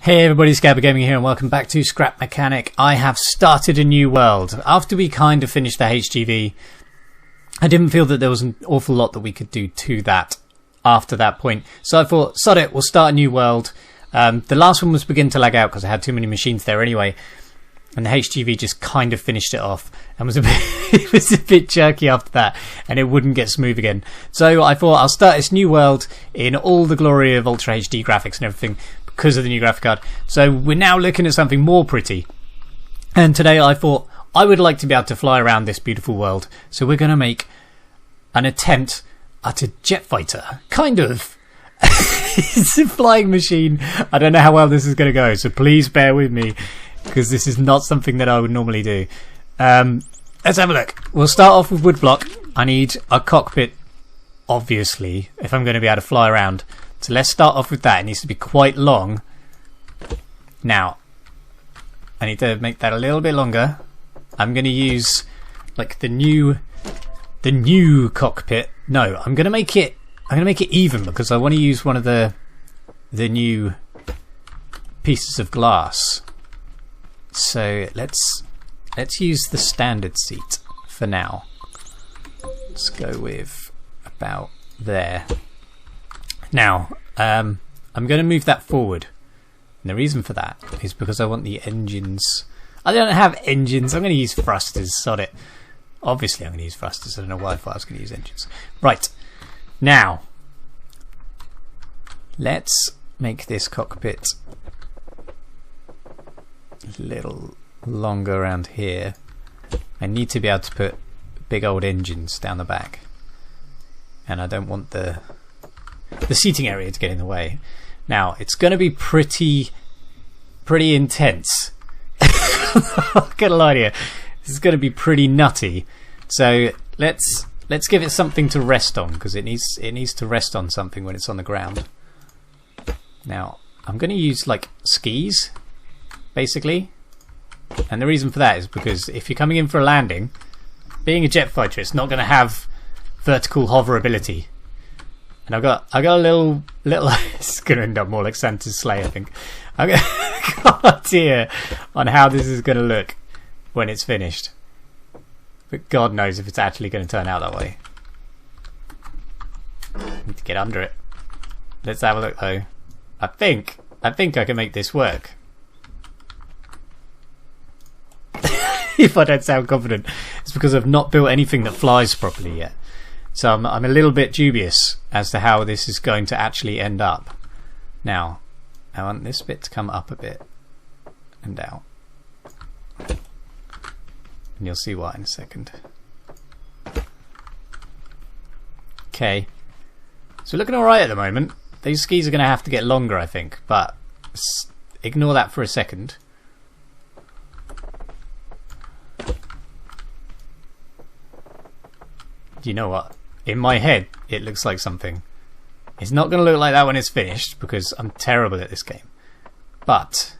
Hey everybody, Scabber Gaming here and welcome back to Scrap Mechanic. I have started a new world. After we kind of finished the HGV, I didn't feel that there was an awful lot that we could do to that after that point. So I thought, sod it, we'll start a new world. The last one was beginning to lag out because I had too many machines there anyway. And the HGV just kind of finished it off and was a bit, it was a bit jerky after that and it wouldn't get smooth again. So I thought I'll start this new world in all the glory of Ultra HD graphics and everything because of the new graphic card. So we're now looking at something more pretty. And today I thought I would like to be able to fly around this beautiful world. So we're going to make an attempt at a jet fighter. Kind of. It's a flying machine. I don't know how well this is going to go, so please bear with me, because this is not something that I would normally do. Let's have a look. We'll start off with woodblock. I need a cockpit, obviously, if I'm going to be able to fly around. So let's start off with that. It needs to be quite long. Now, I need to make that a little bit longer. I'm going to use like the new cockpit. No, I'm going to make it even because I want to use one of the new pieces of glass. So let's use the standard seat for now. Let's go with about there. Now, I'm going to move that forward. And the reason for that is because I want the engines. I don't have engines. I'm going to use thrusters. Sod it. Obviously, I'm going to use thrusters. I don't know why I thought I was going to use engines. Right. Now, let's make this cockpit a little longer around here. I need to be able to put big old engines down the back. And I don't want the seating area to get in the way. Now, it's going to be pretty intense. I'm not going to lie to you. This is going to be pretty nutty. So let's give it something to rest on, because it needs to rest on something when it's on the ground. Now, I'm going to use like skis, basically. And the reason for that is because if you're coming in for a landing, being a jet fighter, it's not going to have vertical hoverability. And I've got a little it's going to end up more like Santa's sleigh, I think. I've got an idea on how this is going to look when it's finished. But God knows if it's actually going to turn out that way. I need to get under it. Let's have a look though. I think I can make this work. If I don't sound confident, it's because I've not built anything that flies properly yet. So I'm a little bit dubious as to how this is going to actually end up. Now, I want this bit to come up a bit and out. And you'll see why in a second. Okay. So we're looking alright at the moment. These skis are going to have to get longer, I think. But ignore that for a second. You know what? In my head, it looks like something. It's not going to look like that when it's finished, because I'm terrible at this game. But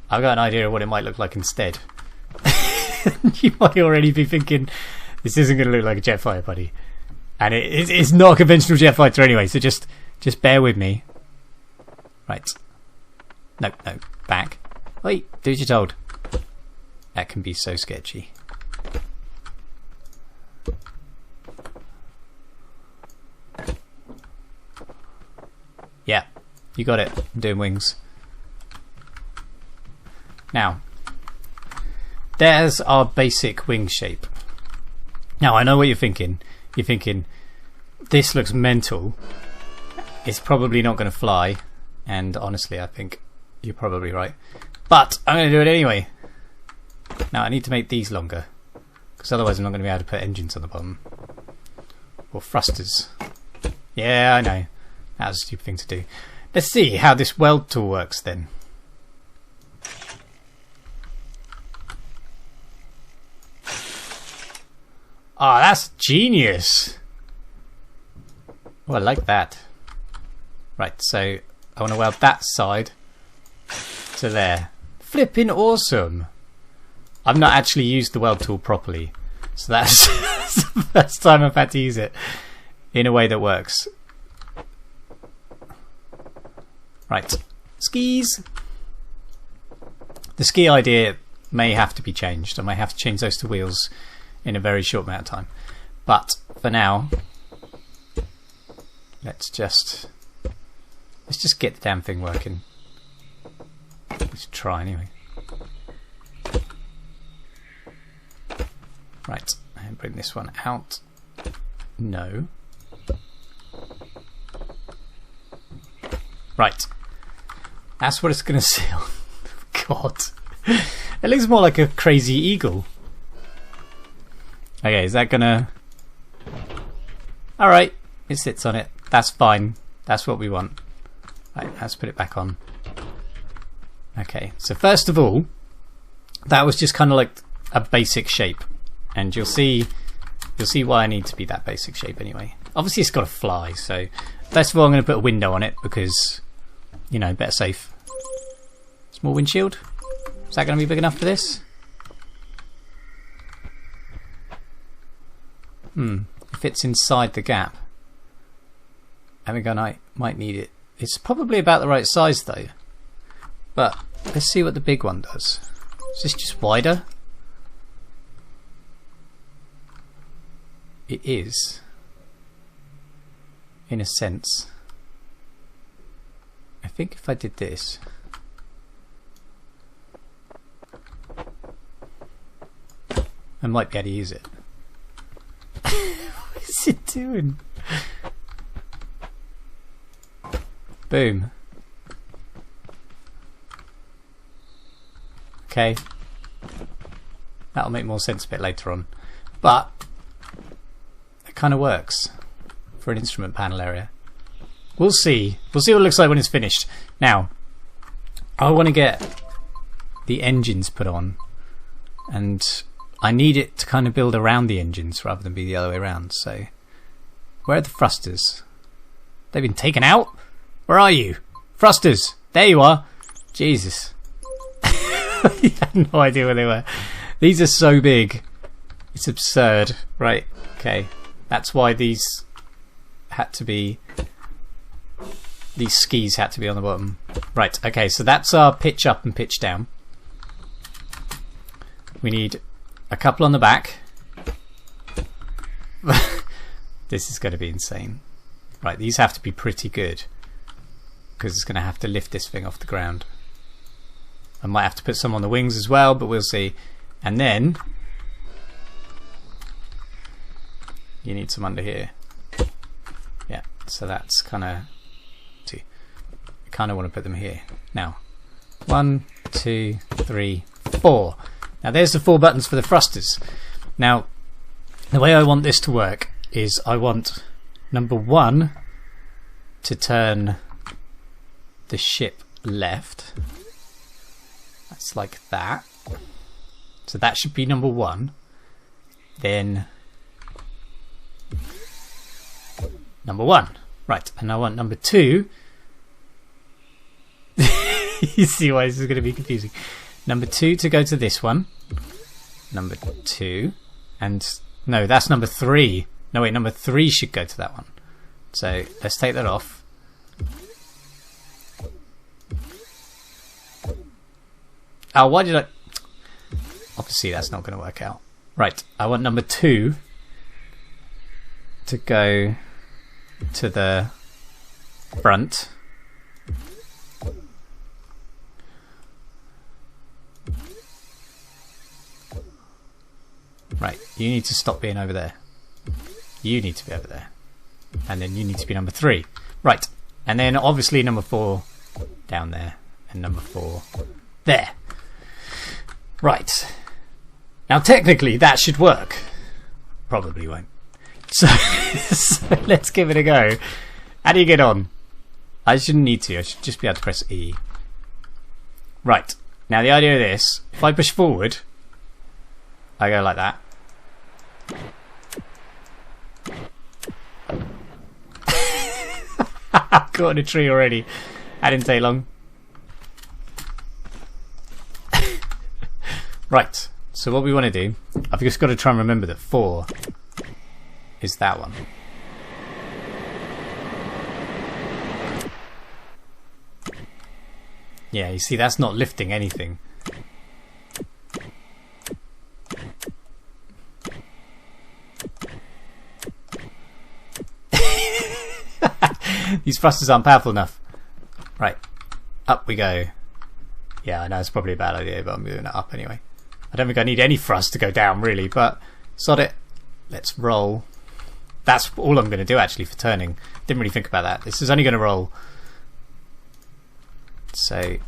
I've got an idea of what it might look like instead. You might already be thinking, this isn't going to look like a jet fighter, buddy. And it's not a conventional jet fighter anyway, so just bear with me. Right. No, back. Wait, do as you're told. That can be so sketchy. Yeah, you got it. I'm doing wings. Now, there's our basic wing shape. Now, I know what you're thinking. You're thinking, this looks mental. It's probably not going to fly. And honestly, I think you're probably right. But I'm going to do it anyway. Now, I need to make these longer, because otherwise I'm not going to be able to put engines on the bottom. Or thrusters. Yeah, I know. That was a stupid thing to do. Let's see how this weld tool works then. Ah, that's genius. Oh, I like that. Right, so I want to weld that side to there. Flipping awesome. I've not actually used the weld tool properly, so that's the first time I've had to use it in a way that works. Right, Skis! The ski idea may have to be changed. I may have to change those to wheels in a very short amount of time. But for now, let's just get the damn thing working. Let's try anyway. Right, and bring this one out. No. Right. That's what it's going to say. God. It looks more like a crazy eagle. Okay, is that going to... Alright, it sits on it. That's fine. That's what we want. Right, let's put it back on. Okay, so first of all, that was just kind of like a basic shape. And you'll see why I need to be that basic shape anyway. Obviously it's got to fly, so first of all I'm going to put a window on it because, you know, better safe. Small windshield. Is that going to be big enough for this? If it's inside the gap. I think I might need it. It's probably about the right size though. But let's see what the big one does. Is this just wider? It is. In a sense. I think if I did this. I might be able to use it. What is it doing? Boom. Okay. That'll make more sense a bit later on. But it kind of works for an instrument panel area. We'll see. We'll see what it looks like when it's finished. Now, I want to get the engines put on, and I need it to kind of build around the engines rather than be the other way around. So, where are the thrusters? They've been taken out? Where are you? Thrusters! There you are! Jesus. I had no idea where they were. These are so big. It's absurd. Right, okay. That's why these skis had to be on the bottom. Right, okay, so that's our pitch up and pitch down. We need a couple on the back. This is going to be insane. Right, these have to be pretty good, because it's going to have to lift this thing off the ground. I might have to put some on the wings as well, but we'll see. And then you need some under here. Yeah, so that's kind of... I kind of want to put them here. Now, 1, 2, 3, 4. Now there's the 4 buttons for the thrusters. Now, the way I want this to work is I want number 1 to turn the ship left. That's like that. So that should be number 1. Then number 1. Right, and I want number 2. You see why this is going to be confusing. Number 2 to go to this one. Number 2. And no, that's number 3. No wait, number 3 should go to that one. So let's take that off. Oh, why did I... Obviously that's not going to work out. Right, I want number 2 to go to the front. Right, you need to stop being over there. You need to be over there. And then you need to be number 3. Right, and then obviously number 4 down there. And number 4 there. Right. Now technically that should work. Probably won't. So, so let's give it a go. How do you get on? I shouldn't need to. I should just be able to press E. Right. Now the idea of this, if I push forward, I go like that. I've caught in a tree already. That didn't take long. Right, so what we want to do, I've just got to try and remember that 4 is that one. Yeah, you see, that's not lifting anything. These thrusters aren't powerful enough. Right, up we go. Yeah, I know it's probably a bad idea, but I'm doing it up anyway. I don't think I need any thrust to go down, really, but sod it. Let's roll. That's all I'm going to do, actually, for turning. Didn't really think about that. This is only going to roll. So,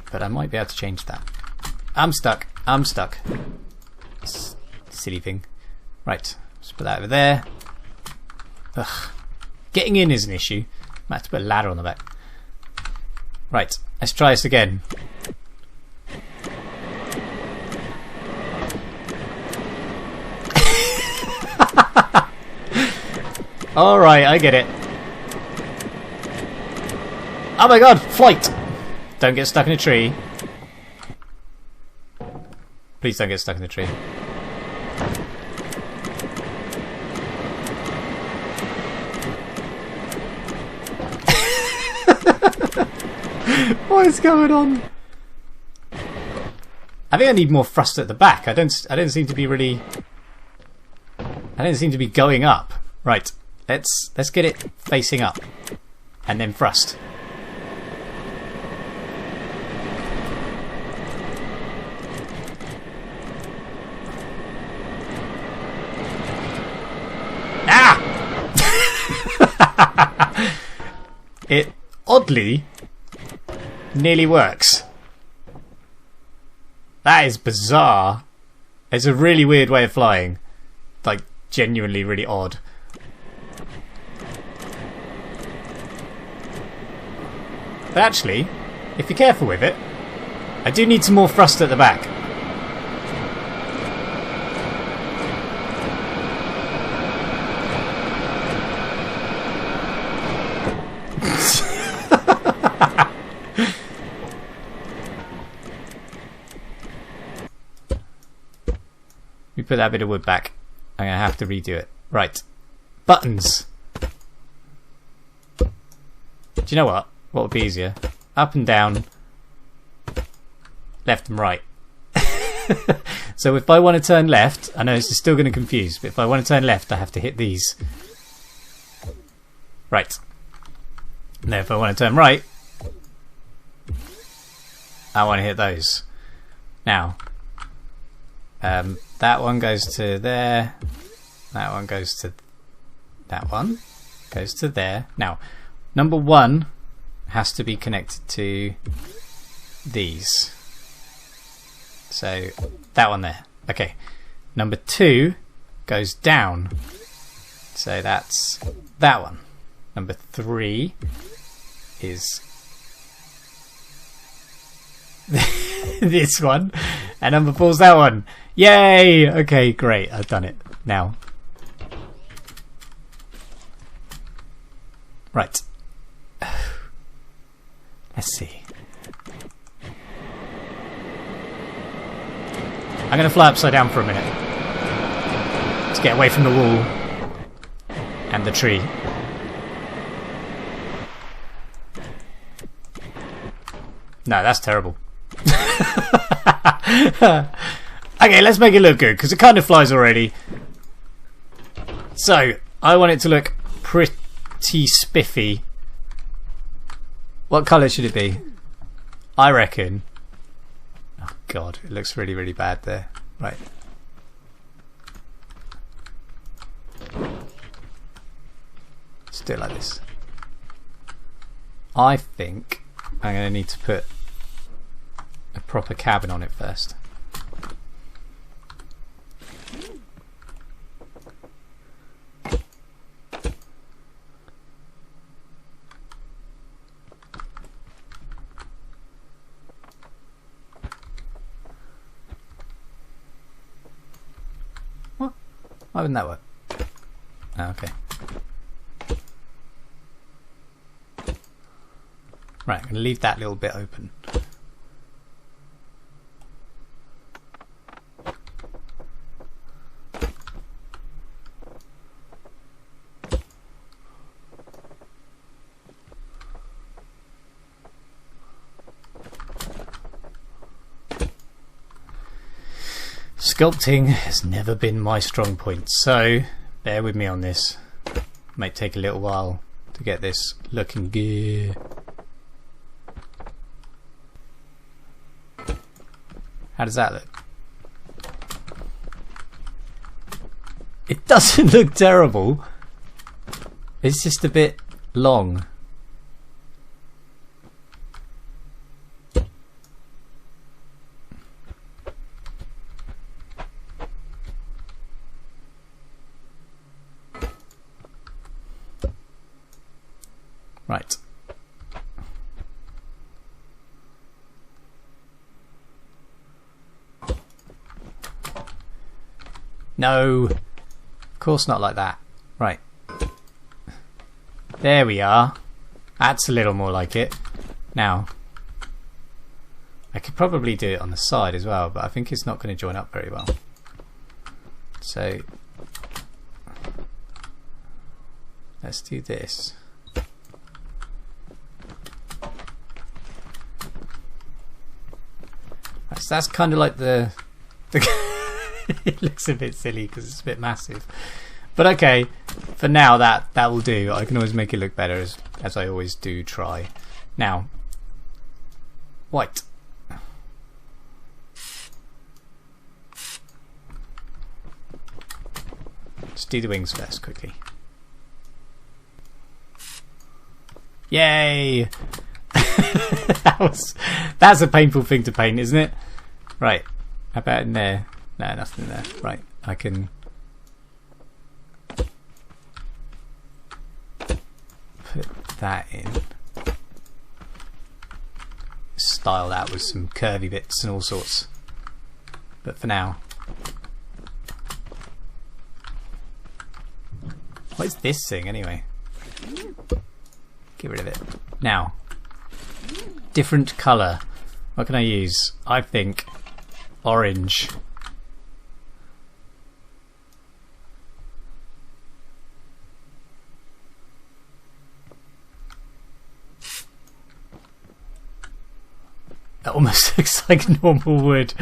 but I might be able to change that. I'm stuck. I'm stuck. Silly thing. Right, let's put that over there. Ugh. Getting in is an issue. Might have to put a ladder on the back. Right, let's try this again. Alright, I get it. Oh my god, flight! Don't get stuck in a tree. Please don't get stuck in the tree. What is going on? I think I need more thrust at the back. I don't seem to be really. I don't seem to be going up. Right. Let's get it facing up, and then thrust. Ah! It oddly nearly works. That is bizarre. It's a really weird way of flying. Like, genuinely really odd. But actually, if you're careful with it, I do need some more thrust at the back. We put that bit of wood back. I'm going to have to redo it. Right. Buttons. Do you know what? What would be easier? Up and down. Left and right. So if I want to turn left, I know this is still going to confuse, but if I want to turn left, I have to hit these. Right. Now if I want to turn right, I want to hit those. Now, that one goes to there. That one goes to that one. Goes to there. Now, number one has to be connected to these. So that one there. Okay. Number two goes down. So that's that one. Number three is this one. And number four is that one. Yay! Okay, great. I've done it. Now. Right. Let's see. I'm going to fly upside down for a minute to get away from the wall and the tree. No, that's terrible. Okay, let's make it look good because it kind of flies already. So, I want it to look pretty spiffy. What colour should it be? I reckon. Oh god, it looks really, really bad there. Right. Let's do it like this. I think I'm going to need to put a proper cabin on it first. What? Why wouldn't that work? Oh, okay. Right, I'm going to leave that little bit open. Sculpting has never been my strong point, so bear with me on this. Might take a little while to get this looking good. How does that look? It doesn't look terrible. It's just a bit long. Right. No, of course not like that. Right. There we are. That's a little more like it. Now, I could probably do it on the side as well, but I think it's not going to join up very well. So, let's do this. So that's kind of like the it looks a bit silly because it's a bit massive, but okay, for now that will do. I can always make it look better, as I always do try. Now, white. Let's do the wings first quickly. Yay! That's a painful thing to paint, isn't it? Right, how about in there? No, nothing there. Right, I can put that in. Style that with some curvy bits and all sorts. But for now, what is this thing anyway? Get rid of it. Now, different colour. What can I use? I think orange. That almost looks like normal wood,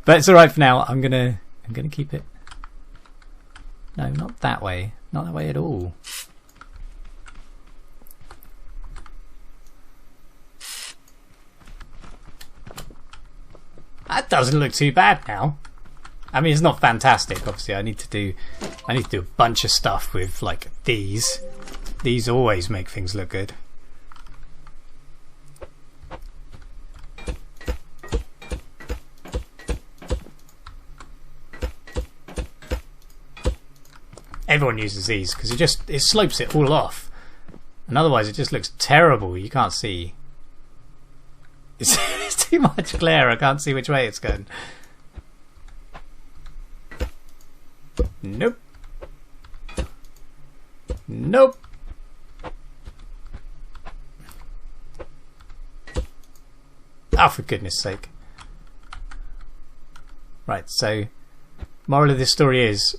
but it's alright for now. I'm gonna keep it. No, not that way. Not that way at all. That doesn't look too bad now. I mean, it's not fantastic. Obviously, I need to do a bunch of stuff with like these. These always make things look good. Everyone uses these because it slopes it all off, and otherwise it just looks terrible. You can't see. It's too much glare. I can't see which way it's going. Nope. Nope. Oh, for goodness sake. Right, so moral of this story is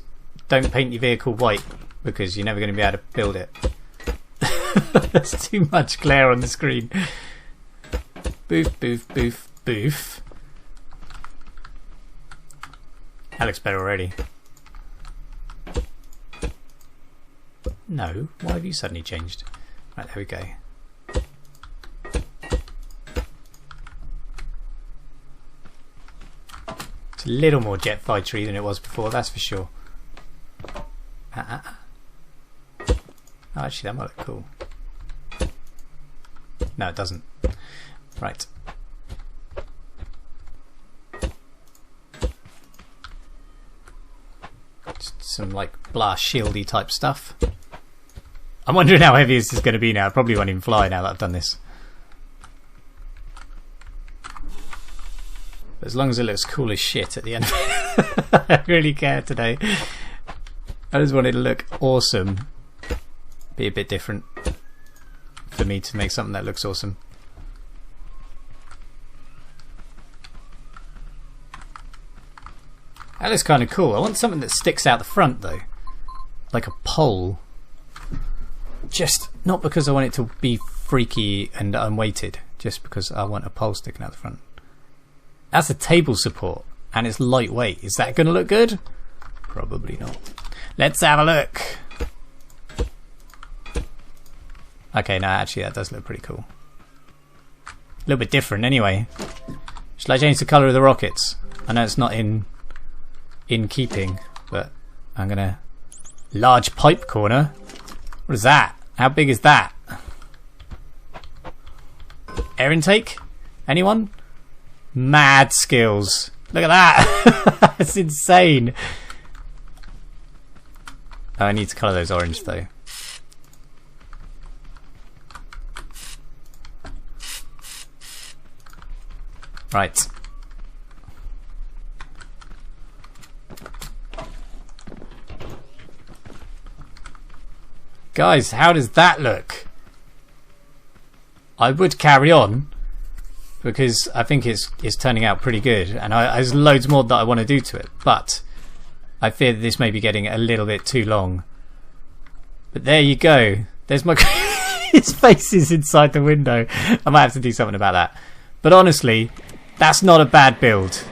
don't paint your vehicle white because you're never going to be able to build it. There's too much glare on the screen. Boof, boof, boof, boof. That looks better already. No, why have you suddenly changed? Right, there we go. It's a little more jet fightery than it was before, that's for sure. Oh, actually, that might look cool. No, it doesn't. Right. Just some like blast shieldy type stuff. I'm wondering how heavy this is going to be now. It probably won't even fly now that I've done this. But as long as it looks cool as shit at the end of it. I don't really care today. I just want it to look awesome. Be a bit different for me to make something that looks awesome. That looks kind of cool. I want something that sticks out the front though. Like a pole. Just not because I want it to be freaky and unweighted. Just because I want a pole sticking out the front. That's a table support. And it's lightweight. Is that going to look good? Probably not. Let's have a look. Okay, no, actually that does look pretty cool. A little bit different anyway. Should I change the colour of the rockets? I know it's not in keeping, but I'm going to... Large pipe corner? What is that? How big is that? Air intake? Anyone? Mad skills. Look at that. That's insane. Oh, I need to colour those orange though. Right. Guys, how does that look? I would carry on because I think it's turning out pretty good, and there's loads more that I want to do to it, but I fear that this may be getting a little bit too long. But there you go. There's my... His face is inside the window. I might have to do something about that. But honestly, that's not a bad build.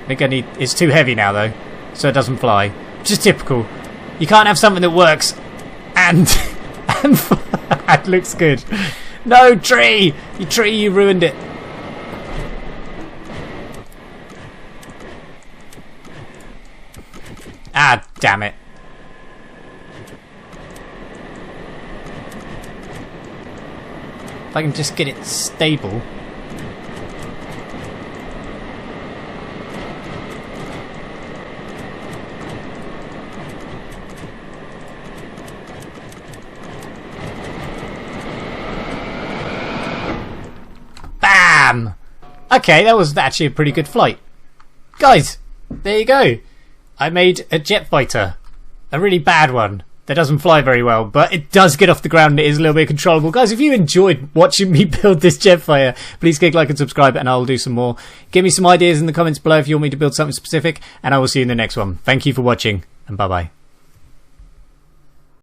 I think I need... It's too heavy now though, so it doesn't fly. Just typical. You can't have something that works and it looks good. No, tree! You tree, you ruined it. Ah, damn it. If I can just get it stable. Bam! Okay, that was actually a pretty good flight. Guys, there you go. I made a jet fighter. A really bad one that doesn't fly very well, but it does get off the ground and it is a little bit controllable. Guys, if you enjoyed watching me build this jet fighter, please click like and subscribe and I'll do some more. Give me some ideas in the comments below if you want me to build something specific, and I will see you in the next one. Thank you for watching, and bye bye.